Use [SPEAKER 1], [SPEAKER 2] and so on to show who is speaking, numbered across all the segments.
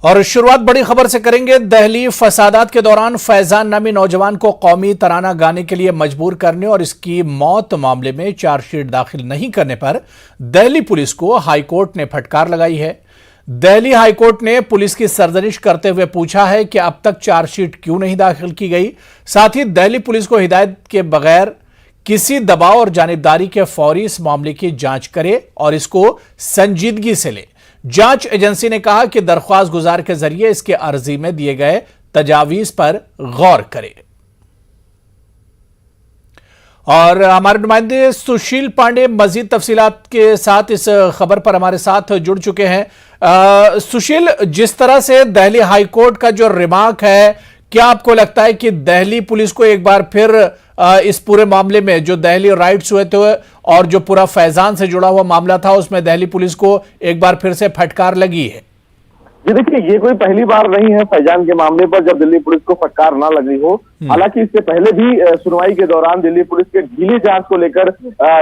[SPEAKER 1] और शुरुआत बड़ी खबर से करेंगे। दहली फसादात के दौरान फैजान नामी नौजवान को कौमी तराना गाने के लिए मजबूर करने और इसकी मौत मामले में चार्जशीट दाखिल नहीं करने पर दहली पुलिस को हाईकोर्ट ने फटकार लगाई है। दहली हाईकोर्ट ने पुलिस की सरजनिश करते हुए पूछा है कि अब तक चार्जशीट क्यों नहीं दाखिल की गई। साथ ही दहली पुलिस को हिदायत के बगैर किसी दबाव और जानिबदारी के फौरी इस मामले की जांच करे और इसको संजीदगी से ले। जांच एजेंसी ने कहा कि दरख्वास्त गुजार के जरिए इसके अर्जी में दिए गए तजावीज पर गौर करे। और हमारे नुमाइंदे सुशील पांडे मजीद तफसीलात के साथ इस खबर पर हमारे साथ जुड़ चुके हैं। सुशील, जिस तरह से दहली हाईकोर्ट का जो रिमार्क है, क्या आपको लगता है कि दहली पुलिस को एक बार फिर इस पूरे मामले में जो दहली राइट्स हुए थे और जो पूरा फैजान से जुड़ा हुआ मामला था उसमें दहली पुलिस को एक बार फिर से फटकार लगी है?
[SPEAKER 2] जी देखिए, ये कोई पहली बार नहीं है फैजान के मामले पर जब दिल्ली पुलिस को फटकार ना लगी हो। हालांकि इससे पहले भी सुनवाई के दौरान दिल्ली पुलिस के ढीली जांच को लेकर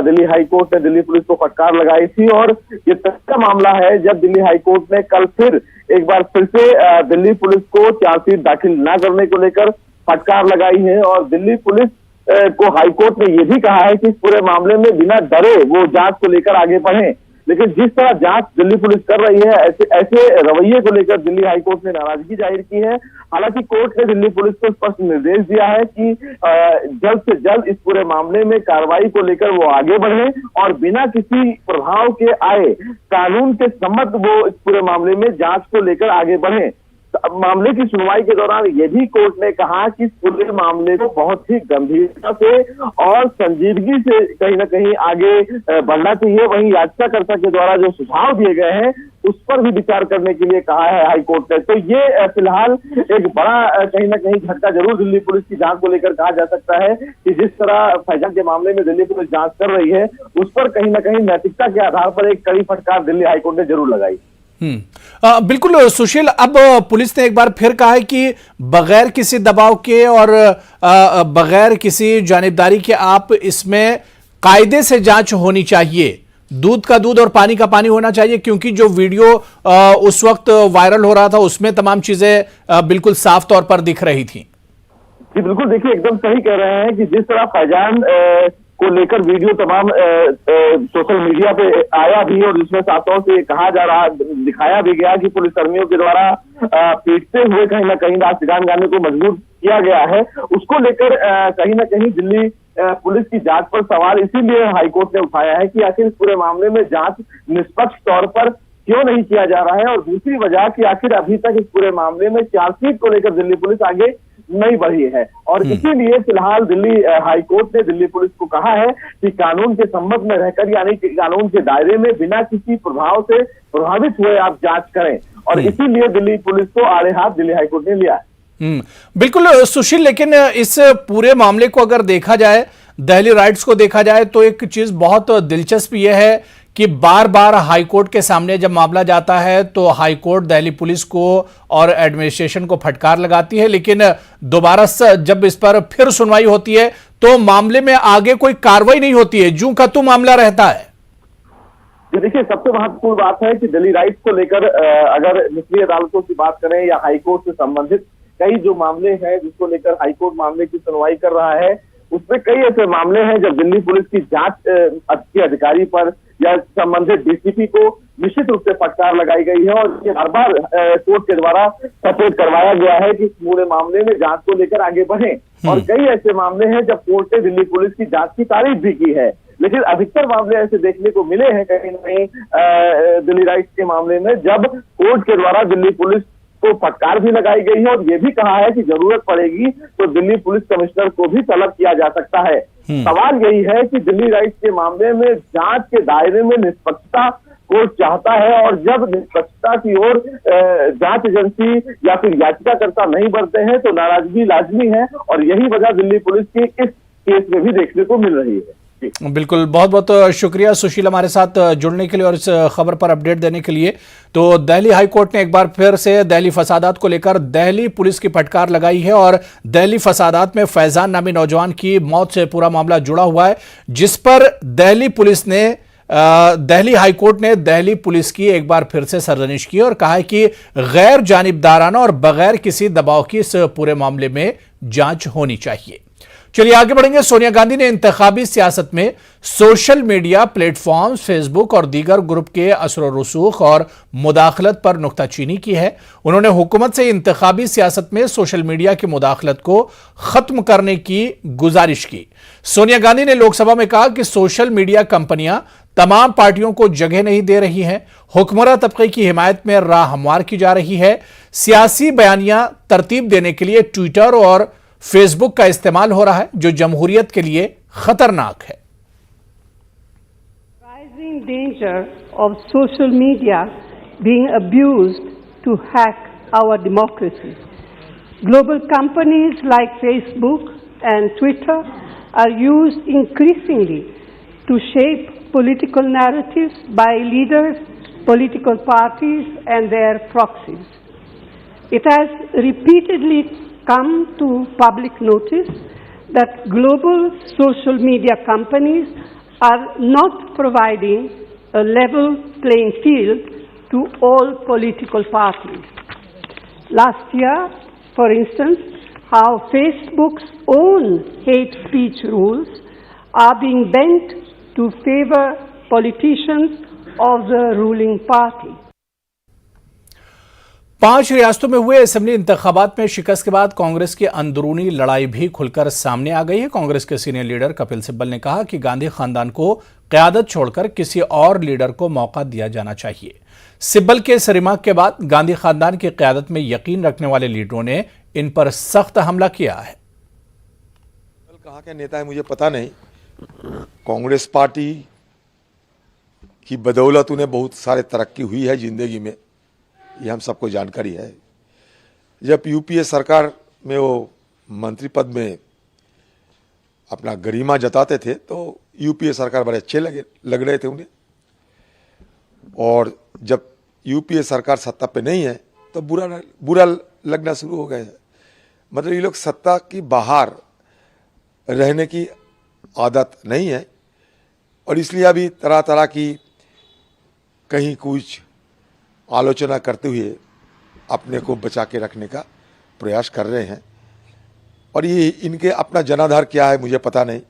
[SPEAKER 2] दिल्ली हाईकोर्ट ने दिल्ली पुलिस को फटकार लगाई थी और ये तीसरा मामला है जब दिल्ली हाईकोर्ट ने कल फिर एक बार फिर से दिल्ली पुलिस को चार्जशीट दाखिल न करने को लेकर फटकार लगाई है। और दिल्ली पुलिस को हाईकोर्ट ने यह भी कहा है कि इस पूरे मामले में बिना डरे वो जांच को लेकर आगे बढ़े। लेकिन जिस तरह जांच दिल्ली पुलिस कर रही है, ऐसे रवैये को लेकर दिल्ली हाईकोर्ट ने नाराजगी जाहिर की है। हालांकि कोर्ट ने दिल्ली पुलिस को स्पष्ट निर्देश दिया है कि जल्द से जल्द इस पूरे मामले में कार्रवाई को लेकर वो आगे बढ़े और बिना किसी प्रभाव के आए कानून के सम्मत वो इस पूरे मामले में जांच को लेकर आगे बढ़े। मामले की सुनवाई के दौरान ये भी कोर्ट ने कहा कि इस पूरे मामले को बहुत ही गंभीरता से और संजीदगी से कहीं ना कहीं आगे बढ़ना चाहिए। वहीं याचिकाकर्ता के द्वारा जो सुझाव दिए गए हैं उस पर भी विचार करने के लिए कहा है हाईकोर्ट ने। तो ये फिलहाल एक बड़ा कहीं ना कहीं झटका जरूर दिल्ली पुलिस की जांच को लेकर कहा जा सकता है कि जिस तरह फैजान के मामले में दिल्ली पुलिस जांच कर रही है उस पर कहीं ना कहीं नैतिकता के आधार पर एक कड़ी फटकार दिल्ली हाईकोर्ट ने जरूर लगाई।
[SPEAKER 1] बिल्कुल सुशील, अब पुलिस ने एक बार फिर कहा है कि बगैर किसी दबाव के और बगैर किसी जानिबदारी के आप इसमें कायदे से जांच होनी चाहिए, दूध का दूध और पानी का पानी होना चाहिए, क्योंकि जो वीडियो उस वक्त वायरल हो रहा था उसमें तमाम चीजें बिल्कुल साफ तौर पर दिख रही थी।
[SPEAKER 2] जी बिल्कुल, देखिए एकदम सही कह रहे हैं कि जिस तरह फैजान को लेकर वीडियो तमाम सोशल मीडिया पे आया भी और जिसमें साफ तौर से कहा जा रहा, दिखाया भी गया कि पुलिसकर्मियों के द्वारा पीटते हुए कहीं ना कहीं राष्ट्रगान गाने को मजबूर किया गया है, उसको लेकर कहीं ना कहीं दिल्ली पुलिस की जांच पर सवाल इसीलिए हाईकोर्ट ने उठाया है कि आखिर इस पूरे मामले में जांच निष्पक्ष तौर पर क्यों नहीं किया जा रहा है। और दूसरी वजह कि आखिर अभी तक इस पूरे मामले में चार्जशीट को लेकर दिल्ली पुलिस आगे नहीं बढ़ी है। और इसीलिए फिलहाल दिल्ली हाईकोर्ट ने दिल्ली पुलिस को कहा है कि कानून के सम्मत में रहकर यानी कि कानून के दायरे में बिना किसी प्रभाव से प्रभावित हुए आप जांच करें। और इसीलिए दिल्ली पुलिस को आड़े हाथ दिल्ली हाईकोर्ट ने लिया है।
[SPEAKER 1] बिल्कुल सुशील, लेकिन इस पूरे मामले को अगर देखा जाए, दहली राइट्स को देखा जाए, तो एक चीज बहुत दिलचस्प यह है कि बार बार हाईकोर्ट के सामने जब मामला जाता है तो हाईकोर्ट दिल्ली पुलिस को और एडमिनिस्ट्रेशन को फटकार लगाती है, लेकिन दोबारा जब इस पर फिर सुनवाई होती है तो मामले में आगे कोई कार्रवाई नहीं होती है, जूं का तू मामला रहता है।
[SPEAKER 2] देखिए, सबसे महत्वपूर्ण बात है कि दिल्ली राइट्स को लेकर अगर निचली अदालतों की बात करें या हाईकोर्ट से संबंधित कई जो मामले हैं जिसको लेकर हाईकोर्ट मामले की सुनवाई कर रहा है, उसमें कई ऐसे मामले हैं जब दिल्ली पुलिस की जांच के अधिकारी पर या संबंधित डीसीपी को निश्चित रूप से फटकार लगाई गई है। और ये हर बार कोर्ट के द्वारा सचेत करवाया गया है कि इस पूरे मामले में जांच को लेकर आगे बढ़े। और कई ऐसे मामले हैं जब कोर्ट ने दिल्ली पुलिस की जांच की तारीफ भी की है, लेकिन अधिकतर मामले ऐसे देखने को मिले हैं कहीं ना कहीं दिल्ली राइट्स के मामले में जब कोर्ट के द्वारा दिल्ली पुलिस को फटकार भी लगाई गई है और ये भी कहा है कि जरूरत पड़ेगी तो दिल्ली पुलिस कमिश्नर को भी तलब किया जा सकता है। सवाल यही है कि दिल्ली राइट्स के मामले में जांच के दायरे में निष्पक्षता कोर्ट चाहता है और जब निष्पक्षता की ओर जांच एजेंसी या फिर याचिकाकर्ता नहीं बढ़ते हैं तो नाराजगी लाजमी है। और यही वजह दिल्ली पुलिस की इस केस में भी देखने को मिल रही है।
[SPEAKER 1] बिल्कुल, बहुत बहुत शुक्रिया सुशील हमारे साथ जुड़ने के लिए और इस खबर पर अपडेट देने के लिए। तो दिल्ली हाईकोर्ट ने एक बार फिर से दिल्ली फसादात को लेकर दिल्ली पुलिस की फटकार लगाई है और दिल्ली फसादात में फैजान नामी नौजवान की मौत से पूरा मामला जुड़ा हुआ है, जिस पर दिल्ली पुलिस ने दिल्ली हाईकोर्ट ने दिल्ली पुलिस की एक बार फिर से सरजनिश की और कहा है कि गैर जानिबदाराना और बगैर किसी दबाव की इस पूरे मामले में जांच होनी चाहिए। चलिए आगे बढ़ेंगे। सोनिया गांधी ने इंतखाबी सियासत में सोशल मीडिया प्लेटफॉर्म फेसबुक और दीगर ग्रुप के असर रसूख और मुदाखलत पर नुक्ताचीनी की है। उन्होंने हुकूमत से इंतखाबी सियासत में सोशल मीडिया की मुदाखलत को खत्म करने की गुजारिश की। सोनिया गांधी ने लोकसभा में कहा कि सोशल मीडिया कंपनियां तमाम पार्टियों को जगह नहीं दे रही हैं, हुक्मरान तबके की हिमायत में राह हमवार की जा रही है। सियासी बयानियां तरतीब देने के लिए ट्विटर और फेसबुक का इस्तेमाल हो रहा है, जो जमहूरियत के लिए खतरनाक है।
[SPEAKER 3] Rising danger of social media being abused to hack our democracy. Global companies like Facebook and Twitter are used increasingly to shape political narratives by leaders, political parties, and their proxies. It has repeatedly come to public notice that global social media companies are not providing a level playing field to all political parties. Last year, for instance, how Facebook's own hate speech rules are being bent to favor politicians of the ruling party.
[SPEAKER 1] 5 रियासतों में हुए assembly इंतखाबात में शिकस्त के बाद कांग्रेस की अंदरूनी लड़ाई भी खुलकर सामने आ गई है। कांग्रेस के सीनियर लीडर कपिल सिब्बल ने कहा कि गांधी खानदान को क़यादत छोड़कर किसी और लीडर को मौका दिया जाना चाहिए। सिब्बल के इस रिमार्क के बाद गांधी खानदान की क़यादत में यकीन रखने वाले लीडरों ने इन पर सख्त हमला किया है।
[SPEAKER 4] कहाँ के नेता है मुझे पता नहीं। कांग्रेस पार्टी की बदौलत उन्हें बहुत सारे तरक्की हुई है जिंदगी में, ये हम सबको जानकारी है। जब यूपीए सरकार में वो मंत्री पद में अपना गरिमा जताते थे तो यूपीए सरकार बड़े अच्छे लग रहे थे उन्हें, और जब यूपीए सरकार सत्ता पे नहीं है तो बुरा लगना शुरू हो गया है। मतलब ये लोग सत्ता की बाहर रहने की आदत नहीं है, और इसलिए अभी तरह तरह की कहीं कुछ आलोचना करते हुए अपने को बचा के रखने का प्रयास कर रहे हैं। और ये इनके अपना जनाधार क्या है मुझे पता नहीं।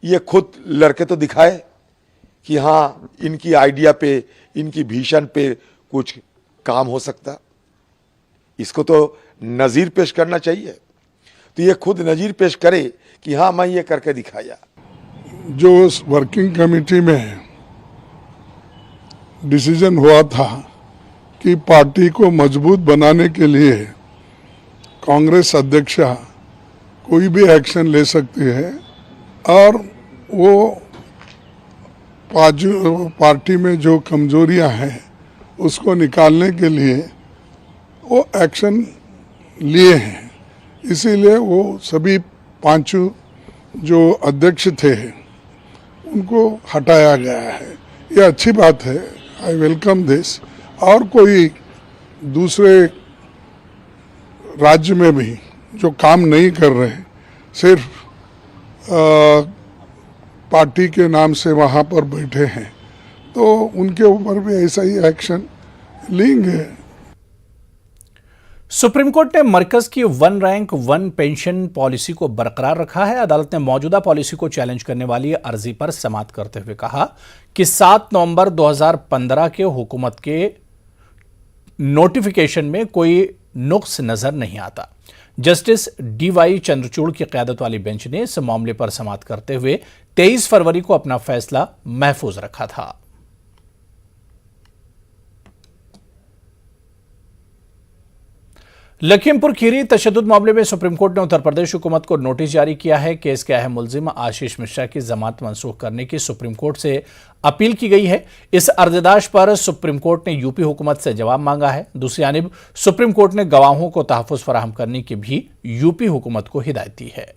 [SPEAKER 4] ये खुद लड़के तो दिखाए कि हाँ इनकी आइडिया पे, इनकी भीषण पे कुछ काम हो सकता, इसको तो नज़ीर पेश करना चाहिए। तो ये खुद नज़ीर पेश करे कि हाँ मैं ये करके दिखाया।
[SPEAKER 5] जो उस वर्किंग कमेटी में डिसीजन हुआ था कि पार्टी को मजबूत बनाने के लिए कांग्रेस अध्यक्षा कोई भी एक्शन ले सकती है, और वो पार्टी में जो कमजोरियां हैं उसको निकालने के लिए वो एक्शन लिए हैं। इसीलिए वो सभी 5 जो अध्यक्ष थे उनको हटाया गया है। ये अच्छी बात है, आई वेलकम दिस। और कोई दूसरे राज्य में भी जो काम नहीं कर रहे, सिर्फ पार्टी के नाम से वहाँ पर बैठे हैं, तो उनके ऊपर भी ऐसा ही एक्शन लेंगे।
[SPEAKER 1] सुप्रीम कोर्ट ने मरकज की 1 रैंक 1 पेंशन पॉलिसी को बरकरार रखा है। अदालत ने मौजूदा पॉलिसी को चैलेंज करने वाली अर्जी पर समाअत करते हुए कहा कि 7 नवंबर 2015 के हुकूमत के नोटिफिकेशन में कोई नुक्स नजर नहीं आता। जस्टिस DY चंद्रचूड़ की क़यादत वाली बेंच ने इस मामले पर समाअत करते हुए 23 फरवरी को अपना फैसला महफूज रखा था। लखीमपुर खीरी तशद्दुद मामले में सुप्रीम कोर्ट ने उत्तर प्रदेश हुकूमत को नोटिस जारी किया है। केस के अहम मुल्जिम आशीष मिश्रा की जमानत मनसूख करने की सुप्रीम कोर्ट से अपील की गई है। इस अर्जदाश पर सुप्रीम कोर्ट ने यूपी हुकूमत से जवाब मांगा है। दूसरी जानिब सुप्रीम कोर्ट ने गवाहों को तहफ़्फ़ुज़ फराहम करने की भी यूपी हुकूमत को हिदायत दी है।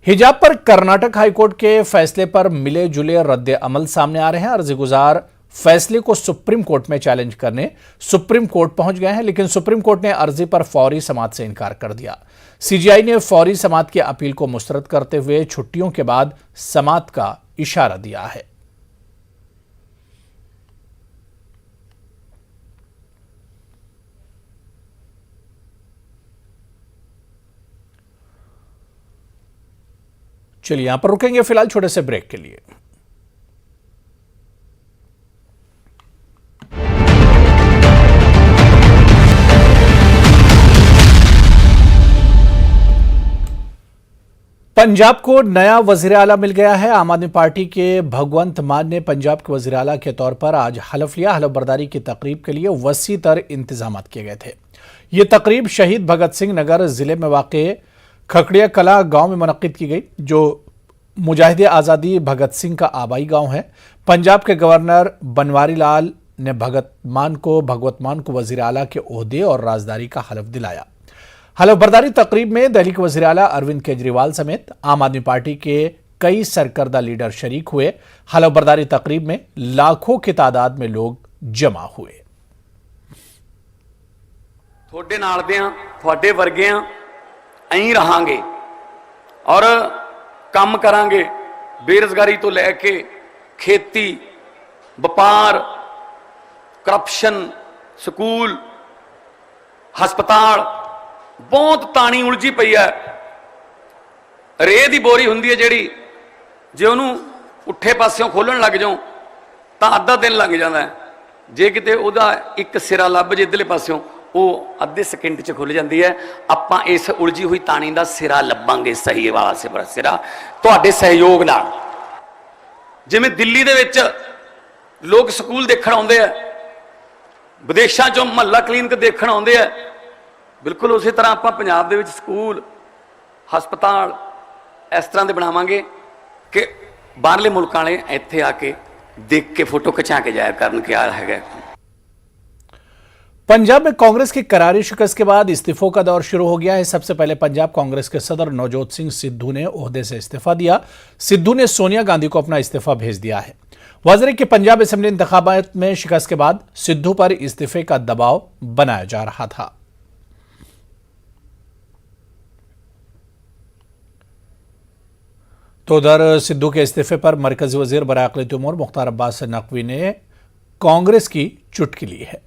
[SPEAKER 1] हिजाब पर कर्नाटक हाईकोर्ट के फैसले पर मिले जुले रद्द अमल सामने आ रहे हैं। अर्जी गुजार फैसले को सुप्रीम कोर्ट में चैलेंज करने सुप्रीम कोर्ट पहुंच गए हैं, लेकिन सुप्रीम कोर्ट ने अर्जी पर फौरी समाअत से इनकार कर दिया। सीजेआई ने फौरी समाअत की अपील को मुस्तरद करते हुए छुट्टियों के बाद समाअत का इशारा दिया है। चलिए यहां पर रुकेंगे फिलहाल छोटे से ब्रेक के लिए। पंजाब को नया वजीर आला मिल गया है। आम आदमी पार्टी के भगवंत मान ने पंजाब के वजीर आला के तौर पर आज हलफ लिया। हलफ बर्दारी की तकरीब के लिए वसी तर इंतजाम किए गए थे। ये तकरीब शहीद भगत सिंह नगर जिले में वाक़ खकड़िया कला गांव में मुनक्किद की गई, जो मुजाहिदे आज़ादी भगत सिंह का आबाई गांव है। पंजाब के गवर्नर बनवारी लाल ने भगवत मान को वजीर आला के ओहदे और राजदारी का हलफ दिलाया। हलफ बर्दारी तकरीब में दिल्ली के वजीर आला अरविंद केजरीवाल समेत आम आदमी पार्टी के कई सरकर्दा लीडर शरीक हुए। हलफ बर्दारी तकरीब में लाखों की तादाद में लोग जमा हुए।
[SPEAKER 6] थोड़े नाल दियां थोड़े वर्गियां ऐं रहांगे और काम करांगे। बेरोजगारी तो लैके खेती, व्यापार, करप्शन, स्कूल, हस्पताल, बहुत ताणी उलझी पई है। रेह दी बोरी हुंदी है जिहड़ी, जे उहनूं उठे पासियों खोलण लग जाओ तां अद्धा दिन लग जांदा है। जे किते उहदा एक सिरा लभ जे इधरले पासियों ਉਹ ਅੱਧੇ ਸਕਿੰਟ 'ਚ ਖੁੱਲ ਜਾਂਦੀ ਹੈ। ਆਪਾਂ ਇਸ ਉਲਝੀ ਹੋਈ ਤਾਣੀ ਦਾ ਸਿਰਾ ਲੱਭਾਂਗੇ, ਸਹੀ ਵਾਸੇ ਪਰ ਸਿਰਾ ਤੁਹਾਡੇ ਸਹਿਯੋਗ ਨਾਲ। ਜਿਵੇਂ ਦਿੱਲੀ ਦੇ ਵਿੱਚ ਲੋਕ ਸਕੂਲ ਦੇਖਣ ਆਉਂਦੇ ਆ, ਵਿਦੇਸ਼ਾਂ 'ਚੋਂ ਮਹੱਲਾ ਕਲੀਨਿਕ ਦੇਖਣ ਆਉਂਦੇ ਆ, ਬਿਲਕੁਲ ਉਸੇ ਤਰ੍ਹਾਂ ਆਪਾਂ ਪੰਜਾਬ ਦੇ ਵਿੱਚ ਸਕੂਲ, ਹਸਪਤਾਲ ਇਸ ਤਰ੍ਹਾਂ ਦੇ ਬਣਾਵਾਂਗੇ ਕਿ ਬਾਹਰਲੇ ਮੁਲਕਾਂ ਵਾਲੇ ਇੱਥੇ ਆ ਕੇ ਦੇਖ ਕੇ ਫੋਟੋ ਖਿਚਾ ਕੇ ਜਾਇਆ ਕਰਨ ਕਿ ਆ ਹੈਗਾ।
[SPEAKER 1] पंजाब में कांग्रेस की करारी शिकस्त के बाद इस्तीफों का दौर शुरू हो गया है। सबसे पहले पंजाब कांग्रेस के सदर नवजोत सिंह सिद्धू ने ओहदे से इस्तीफा दिया। सिद्धू ने सोनिया गांधी को अपना इस्तीफा भेज दिया है। वज़ीर के पंजाब असेंबली इंतखाबात में शिकस्त के बाद सिद्धू पर इस्तीफे का दबाव बनाया जा रहा था। तो उधर सिद्धू के इस्तीफे पर मरकजी वजीर बराए अक़लियती उमूर मुख्तार अब्बास नकवी ने कांग्रेस की चुटकी ली है।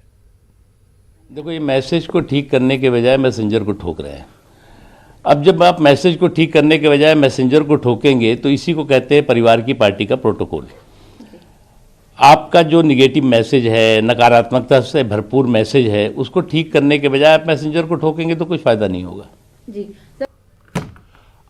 [SPEAKER 7] देखो, ये मैसेज को ठीक करने के बजाय मैसेंजर को ठोक रहे हैं। अब जब आप मैसेज को ठीक करने के बजाय मैसेंजर को ठोकेंगे तो इसी को कहते हैं परिवार की पार्टी का प्रोटोकॉल। आपका जो निगेटिव मैसेज है, नकारात्मकता से भरपूर मैसेज है, उसको ठीक करने के बजाय आप मैसेंजर को ठोकेंगे तो कुछ फायदा नहीं होगा।
[SPEAKER 8] जी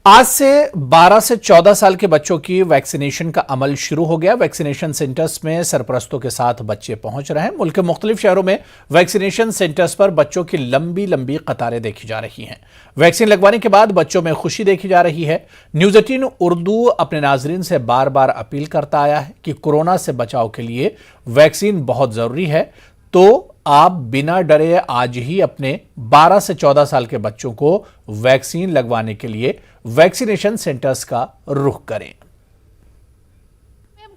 [SPEAKER 1] आज से 12 से 14 साल के बच्चों की वैक्सीनेशन का अमल शुरू हो गया। वैक्सीनेशन सेंटर्स में सरपरस्तों के साथ बच्चे पहुंच रहे हैं। मुल्क के मुख्तलिफ शहरों में वैक्सीनेशन सेंटर्स पर बच्चों की लंबी लंबी कतारें देखी जा रही हैं। वैक्सीन लगवाने के बाद बच्चों में खुशी देखी जा रही है। न्यूज़ 18 उर्दू अपने नाजरीन से बार बार अपील करता आया है कि कोरोना से बचाव के लिए वैक्सीन बहुत जरूरी है, तो आप बिना डरे आज ही अपने 12 से 14 साल के बच्चों को वैक्सीन लगवाने के लिए वैक्सीनेशन सेंटर्स का रुख करें।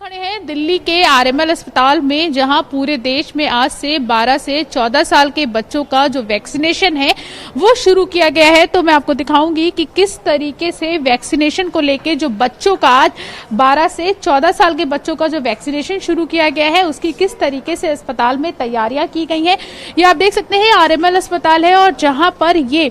[SPEAKER 8] खड़े हैं दिल्ली के आरएमएल अस्पताल में, जहां पूरे देश में आज से 12 से 14 साल के बच्चों का जो वैक्सीनेशन है वो शुरू किया गया है। तो मैं आपको दिखाऊंगी कि किस तरीके से वैक्सीनेशन को लेके जो बच्चों का आज 12 से 14 साल के बच्चों का जो वैक्सीनेशन शुरू किया गया है उसकी किस तरीके से अस्पताल में तैयारियां की गई हैं। ये आप देख सकते हैं आरएमएल अस्पताल है और जहां पर ये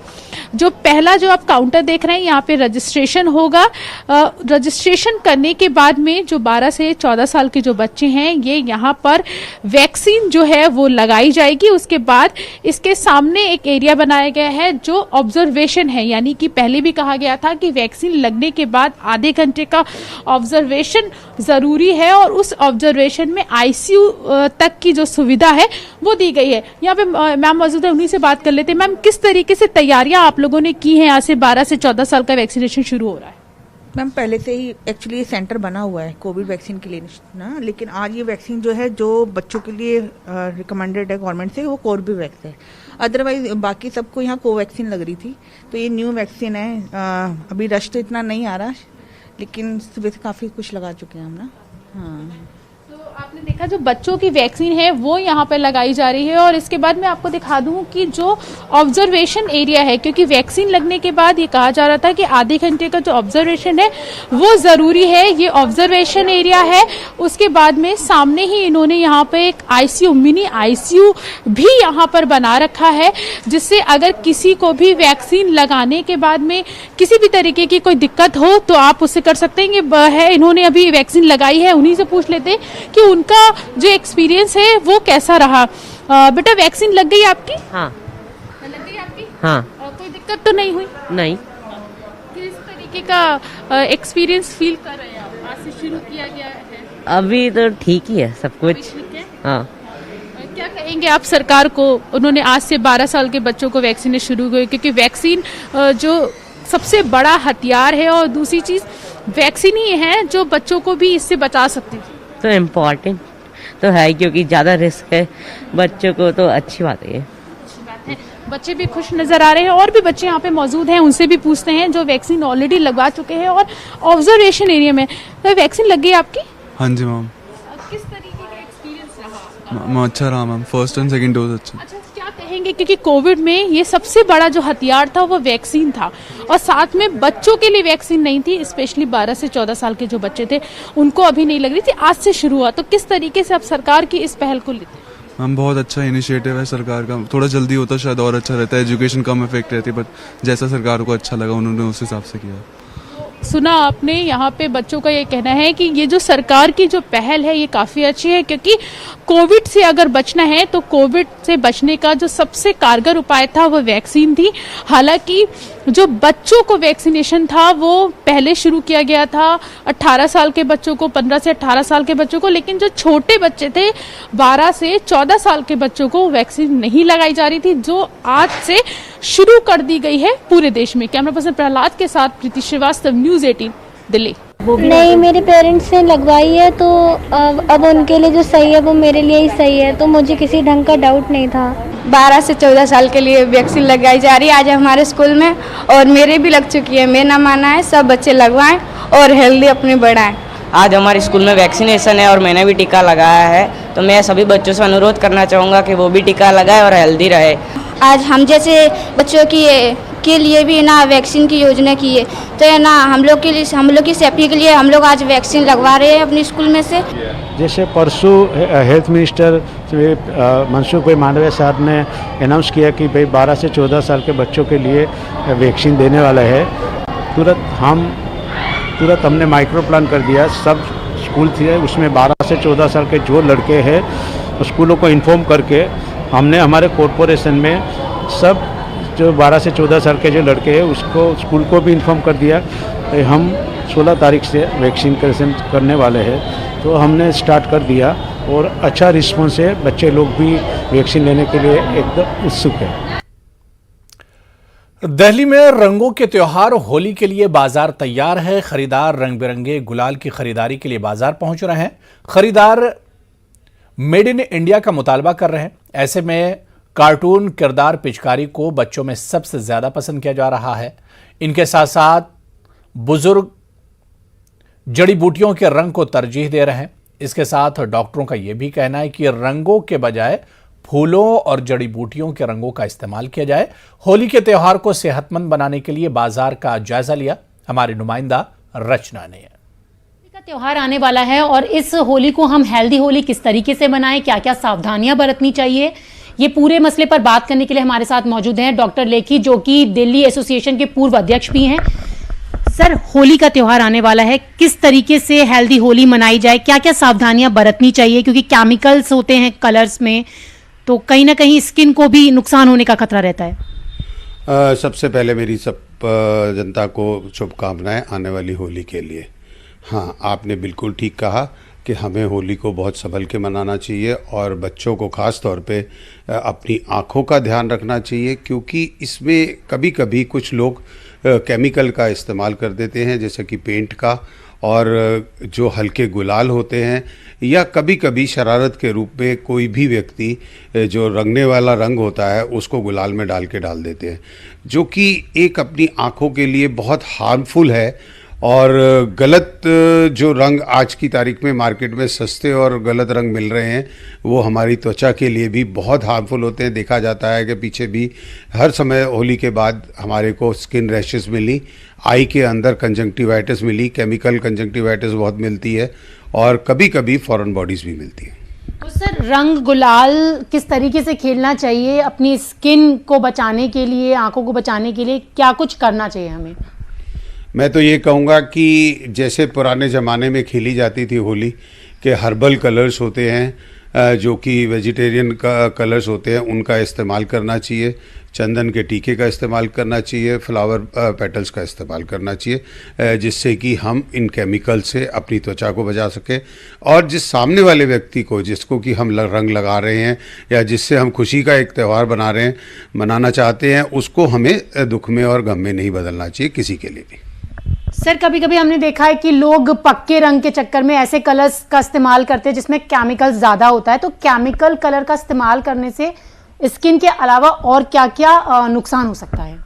[SPEAKER 8] जो पहला जो आप काउंटर देख रहे हैं यहाँ पे रजिस्ट्रेशन होगा। रजिस्ट्रेशन करने के बाद में जो 12 से 14 साल के जो बच्चे हैं ये यहाँ पर वैक्सीन जो है वो लगाई जाएगी। उसके बाद इसके सामने एक एरिया बनाया गया है जो ऑब्जर्वेशन है, यानी कि पहले भी कहा गया था कि वैक्सीन लगने के बाद आधे घंटे का ऑब्जर्वेशन जरूरी है और उस ऑब्जर्वेशन में आईसीयू तक की जो सुविधा है वो दी गई है। यहाँ पे मैम मौजूद है, उन्हीं से बात कर लेते हैं। मैम, किस तरीके से तैयारियां आप लोगों ने की हैं? आज से 12 से 14 साल का वैक्सीनेशन शुरू हो रहा है।
[SPEAKER 9] मैम, पहले से ही एक्चुअली सेंटर बना हुआ है कोविड वैक्सीन के लिए ना, लेकिन आज ये वैक्सीन जो है जो बच्चों के लिए रिकमेंडेड है गवर्नमेंट से वो कोर्बेवैक्स है। अदरवाइज बाकी सबको यहाँ कोवैक्सीन लग रही थी, तो ये न्यू वैक्सीन है। अभी रश तो इतना नहीं आ रहा, लेकिन सुबह से काफ़ी कुछ लगा चुके हैं हम ना। हाँ,
[SPEAKER 8] तो आपने देखा जो बच्चों की वैक्सीन है वो यहाँ पर लगाई जा रही है। और इसके बाद मैं आपको दिखा दूं कि जो ऑब्जर्वेशन एरिया है, क्योंकि वैक्सीन लगने के बाद ये कहा जा रहा था कि आधे घंटे का जो ऑब्जर्वेशन है वो जरूरी है, ये ऑब्जर्वेशन एरिया है। उसके बाद में सामने ही इन्होंने यहाँ पे एक आईसीयू, मिनी आईसीयू भी यहाँ पर बना रखा है, जिससे अगर किसी को भी वैक्सीन लगाने के बाद में किसी भी तरीके की कोई दिक्कत हो तो आप उससे कर सकते हैं। ये है, इन्होंने अभी वैक्सीन लगाई है, उन्हीं से पूछ लेते हैं कि उनका जो एक्सपीरियंस है वो कैसा रहा। बेटा वैक्सीन लग गई आपकी?
[SPEAKER 10] हाँ
[SPEAKER 8] लग गई आपकी?
[SPEAKER 10] हाँ।
[SPEAKER 8] कोई दिक्कत तो नहीं हुई?
[SPEAKER 10] नहीं।
[SPEAKER 8] किस तरीके का एक्सपीरियंस फील कर रहे हैं आप? आज से शुरू किया गया है,
[SPEAKER 10] अभी तो ठीक ही है सब कुछ।
[SPEAKER 8] ठीक है।
[SPEAKER 10] हाँ।
[SPEAKER 8] क्या कहेंगे आप सरकार को? उन्होंने आज से 12 साल के बच्चों को वैक्सीन शुरू हुई, क्योंकि वैक्सीन जो सबसे बड़ा हथियार है और दूसरी चीज वैक्सीन ही है जो बच्चों को भी इससे बचा सकती है।
[SPEAKER 10] तो इम्पोर्टेंट तो है, क्योंकि ज़्यादा रिस्क है बच्चों को, तो अच्छी बात है।
[SPEAKER 8] अच्छी बात है, बच्चे भी खुश नजर आ रहे हैं। और भी बच्चे यहाँ पे मौजूद हैं, उनसे भी पूछते हैं जो वैक्सीन ऑलरेडी लगवा चुके हैं और ऑब्जर्वेशन एरिया में। तो वैक्सीन लग गई आपकी?
[SPEAKER 11] हाँ जी मैम।
[SPEAKER 8] किस तरीके का एक्सपीरियंस रहा?
[SPEAKER 11] अच्छा रहा ma'am, first and second dose अच्छा।
[SPEAKER 8] अच्छा, क्या कहेंगे, क्योंकि कोविड में ये सबसे बड़ा जो हथियार था वो वैक्सीन था, और साथ में बच्चों के लिए वैक्सीन नहीं थी, स्पेशली 12 से 14 साल के जो बच्चे थे उनको अभी नहीं लग रही थी, आज से शुरू हुआ। तो किस तरीके से आप सरकार की इस पहल को लेते हैं?
[SPEAKER 11] मैम बहुत अच्छा इनिशिएटिव है सरकार का, थोड़ा जल्दी होता शायद और अच्छा रहता है, एजुकेशन कम इफेक्ट रहती है, बट जैसा सरकार को अच्छा लगा उन्होंने उस हिसाब से किया।
[SPEAKER 8] सुना आपने, यहाँ पे बच्चों का ये कहना है कि ये जो सरकार की जो पहल है ये काफी अच्छी है, क्योंकि कोविड से अगर बचना है तो कोविड से बचने का जो सबसे कारगर उपाय था वो वैक्सीन थी। हालांकि जो बच्चों को वैक्सीनेशन था वो पहले शुरू किया गया था 18 साल के बच्चों को, 15 से 18 साल के बच्चों को, लेकिन जो छोटे बच्चे थे 12 से 14 साल के बच्चों को वैक्सीन नहीं लगाई जा रही थी, जो आज से शुरू कर दी गई है पूरे देश में। कैमरा पर्सन प्रहलाद के साथ प्रीति श्रीवास्तव, न्यूज़ 18 दिल्ली।
[SPEAKER 12] नहीं, मेरे पेरेंट्स ने लगवाई है, तो अब उनके लिए जो सही है वो मेरे लिए ही सही है, तो मुझे किसी ढंग का डाउट नहीं था।
[SPEAKER 13] 12 से 14 साल के लिए वैक्सीन लगाई जा रही है आज हमारे स्कूल में, और मेरे भी लग चुकी है। मेरा मानना है सब बच्चे लगवाएं और हेल्दी अपनी बढ़ाएं।
[SPEAKER 10] आज हमारे स्कूल में वैक्सीनेशन है और मैंने भी टीका लगाया है, तो मैं सभी बच्चों से अनुरोध करना चाहूँगा कि वो भी टीका लगाए और हेल्दी रहे।
[SPEAKER 12] आज हम जैसे बच्चों के लिए भी ना वैक्सीन की योजना की है, तो है ना हम लोग की सेफ्टी के लिए हम लोग आज वैक्सीन लगवा रहे हैं अपने स्कूल में से।
[SPEAKER 14] जैसे परसों हेल्थ मिनिस्टर मनसुख भाई मांडविया साहब ने अनाउंस किया कि भाई 12 से 14 साल के बच्चों के लिए वैक्सीन देने वाला है, तुरंत हमने माइक्रो प्लान कर दिया। सब स्कूल थे उसमें 12 से 14 साल के जो लड़के हैं स्कूलों को इन्फॉर्म करके हमने हमारे कॉरपोरेशन में सब जो 12 से 14 साल के जो लड़के हैं उसको स्कूल को भी इन्फॉर्म कर दिया। तो हम 16 तारीख से वैक्सीनेशन करने वाले हैं, तो हमने स्टार्ट कर दिया और अच्छा रिस्पॉन्स है, बच्चे लोग भी वैक्सीन लेने के लिए एकदम उत्सुक है।
[SPEAKER 1] दिल्ली में रंगों के त्योहार होली के लिए बाजार तैयार है। खरीदार रंग बिरंगे गुलाल की खरीदारी के लिए बाजार पहुंच रहे हैं। खरीदार मेड इन इंडिया का मुतालबा कर रहे हैं। ऐसे में कार्टून किरदार पिचकारी को बच्चों में सबसे ज्यादा पसंद किया जा रहा है। इनके साथ साथ बुजुर्ग जड़ी बूटियों के रंग को तरजीह दे रहे हैं। इसके साथ डॉक्टरों का यह भी कहना है कि रंगों के बजाय फूलों और जड़ी बूटियों के रंगों का इस्तेमाल किया जाए। होली के त्योहार को सेहतमंद बनाने के लिए बाजार का जायजा लिया हमारी नुमाइंदा रचना ने।
[SPEAKER 15] का त्योहार आने वाला है और इस होली को हम हेल्दी होली किस तरीके से बनाएं, क्या क्या सावधानियां बरतनी चाहिए, ये पूरे मसले पर बात करने के लिए हमारे साथ मौजूद हैं डॉक्टर लेखी, जो कि दिल्ली एसोसिएशन के पूर्व अध्यक्ष भी हैं। सर, होली का त्योहार आने वाला है, किस तरीके से हेल्दी होली मनाई जाए, क्या क्या सावधानियां बरतनी चाहिए, क्योंकि केमिकल्स होते हैं कलर्स में, तो कहीं ना कहीं स्किन को भी नुकसान होने का खतरा रहता है।
[SPEAKER 16] सबसे पहले मेरी सब जनता को शुभकामनाएं आने वाली होली के लिए। हाँ, आपने बिल्कुल ठीक कहा कि हमें होली को बहुत संभल के मनाना चाहिए और बच्चों को ख़ास तौर पे अपनी आँखों का ध्यान रखना चाहिए, क्योंकि इसमें कभी कभी कुछ लोग केमिकल का इस्तेमाल कर देते हैं, जैसे कि पेंट का, और जो हल्के गुलाल होते हैं, या कभी कभी शरारत के रूप में कोई भी व्यक्ति जो रंगने वाला रंग होता है उसको गुलाल में डाल देते हैं, जो कि एक अपनी आँखों के लिए बहुत हार्मफुल है और गलत जो रंग आज की तारीख में मार्केट में सस्ते और गलत रंग मिल रहे हैं वो हमारी त्वचा के लिए भी बहुत हार्मफुल होते हैं। देखा जाता है कि पीछे भी हर समय होली के बाद हमारे को स्किन रैशेस मिली, आई के अंदर कंजंक्टिवाइटिस मिली, केमिकल कंजंक्टिवाइटिस बहुत मिलती है और कभी कभी फॉरेन बॉडीज़ भी मिलती है।
[SPEAKER 15] तो सर रंग गुलाल किस तरीके से खेलना चाहिए अपनी स्किन को बचाने के लिए, आंखों को बचाने के लिए, क्या कुछ करना चाहिए हमें?
[SPEAKER 16] मैं तो ये कहूँगा कि जैसे पुराने ज़माने में खेली जाती थी होली के हर्बल कलर्स होते हैं जो कि वेजिटेरियन कलर्स होते हैं, उनका इस्तेमाल करना चाहिए, चंदन के टीके का इस्तेमाल करना चाहिए, फ्लावर पेटल्स का इस्तेमाल करना चाहिए, जिससे कि हम इन केमिकल से अपनी त्वचा को बचा सकें। और जिस सामने वाले व्यक्ति को, जिसको कि हम रंग लगा रहे हैं या जिससे हम खुशी का एक त्यौहार मनाना चाहते हैं, उसको हमें दुख में और गम में नहीं बदलना चाहिए किसी के लिए भी।
[SPEAKER 15] सर कभी कभी हमने देखा है कि लोग पक्के रंग के चक्कर में ऐसे कलर्स का इस्तेमाल करते हैं जिसमें केमिकल ज्यादा होता है, तो केमिकल कलर का इस्तेमाल करने से स्किन के अलावा और क्या क्या नुकसान हो सकता है?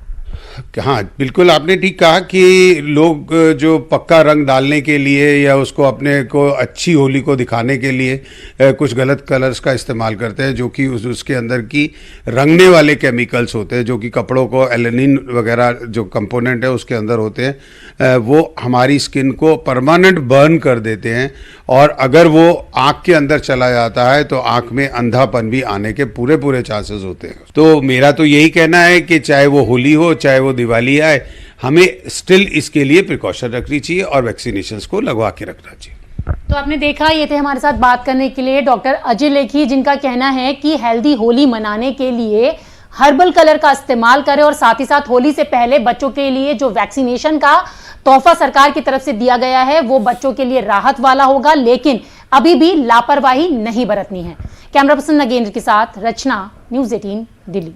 [SPEAKER 16] हाँ बिल्कुल, आपने ठीक कहा कि लोग जो पक्का रंग डालने के लिए या उसको अपने को अच्छी होली को दिखाने के लिए कुछ गलत कलर्स का इस्तेमाल करते हैं, जो कि उसके अंदर की रंगने वाले केमिकल्स होते हैं, जो कि कपड़ों को एलेनिन वगैरह जो कंपोनेंट है उसके अंदर होते हैं, वो हमारी स्किन को परमानेंट बर्न कर देते हैं। और अगर वो आँख के अंदर चला जाता है तो आँख में अंधापन भी आने के पूरे चांसेस होते हैं। तो मेरा तो यही कहना है कि चाहे वो होली हो चाहे वो दिवाली आए, हमें स्टिल इसके लिए प्रिकॉशन रखनी चाहिए और वैक्सीनेशंस को लगवा के रखना चाहिए।
[SPEAKER 15] तो आपने देखा, ये थे हमारे साथ बात करने के लिए डॉक्टर अजय लेखी, जिनका कहना है कि हेल्दी होली मनाने के लिए हर्बल कलर का इस्तेमाल करें और साथ ही साथ होली से पहले बच्चों के लिए जो वैक्सीनेशन का तोहफा सरकार की तरफ से दिया गया है वो बच्चों के लिए राहत वाला होगा, लेकिन अभी भी लापरवाही नहीं बरतनी है। कैमरा पर्सन नगेंद्र के साथ रचना, न्यूज़ 18 दिल्ली।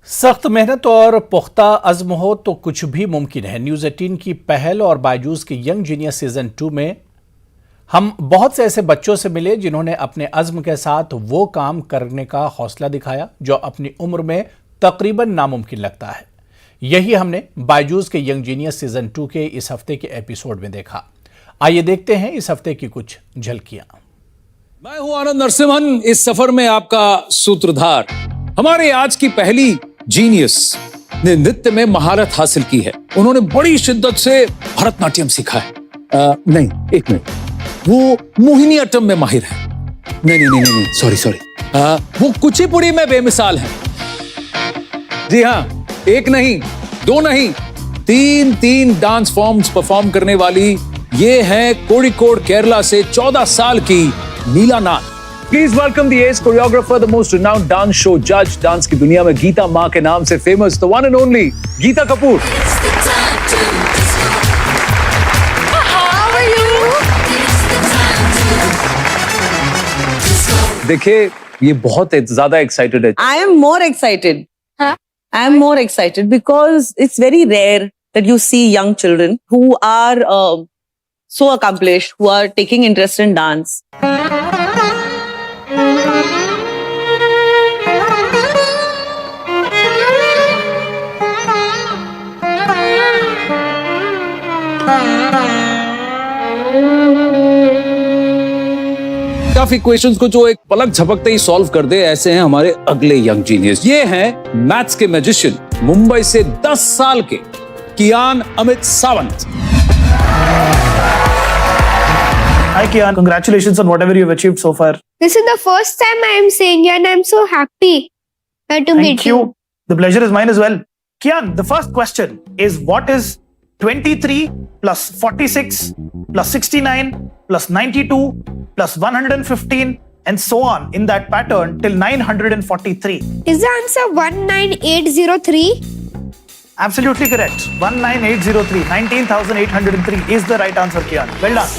[SPEAKER 1] सख्त मेहनत और पुख्ता अज़्म हो तो कुछ भी मुमकिन है। न्यूज़ 18 की पहल और बायजूस के यंग जीनियस सीजन 2 में हम बहुत से ऐसे बच्चों से मिले जिन्होंने अपने अज़्म के साथ वो काम करने का हौसला दिखाया जो अपनी उम्र में तकरीबन नामुमकिन लगता है। यही हमने बायजूस के यंग जीनियस सीजन 2 के इस हफ्ते के एपिसोड में देखा। आइए देखते हैं इस हफ्ते की कुछ झलकियां।
[SPEAKER 17] मैं हूं आनंद नरसिम्हन, इस सफर में आपका सूत्रधार। हमारे आज की पहली जीनियस ने नृत्य में महारत हासिल की है। उन्होंने बड़ी शिद्दत से भरतनाट्यम सीखा है। नहीं, एक मिनट, वो मोहिनी अट्टम में माहिर है। नहीं, सॉरी, वो कुचिपुड़ी में बेमिसाल है। जी हाँ, एक नहीं, दो नहीं, तीन डांस फॉर्म्स परफॉर्म करने वाली ये है कोड़िकोड केरला से 14 साल की नीला नाथ। Please welcome the ace choreographer, the most renowned dance show judge, dance की दुनिया में गीता माँ के नाम से famous, the one and only Geeta Kapoor. देखिए, ये बहुत ज्यादा एक्साइटेड है।
[SPEAKER 18] I am more excited. I am more excited because it's very rare that you see young children who are so accomplished, who are taking interest in dance.
[SPEAKER 17] काफी questions को जो एक पलक झपकते ही सॉल्व कर दे, ऐसे हैं हमारे अगले यंग जीनियस। ये हैं मैथ्स के मैजिशियन, मुंबई से 10 साल के कियान Amit Sawant.
[SPEAKER 19] Hi Kian, congratulations on whatever you've achieved so far.
[SPEAKER 20] This is the first time I am seeing you and I am so happy to meet you.
[SPEAKER 19] The pleasure is mine as well. Kian, the first question is what is 23 plus 46 plus 69 plus 92 plus 115 and so on in that pattern till 943?
[SPEAKER 20] Is the answer 19803?
[SPEAKER 19] Absolutely correct. 19803. 19,803 is the right answer, Kian. Well done.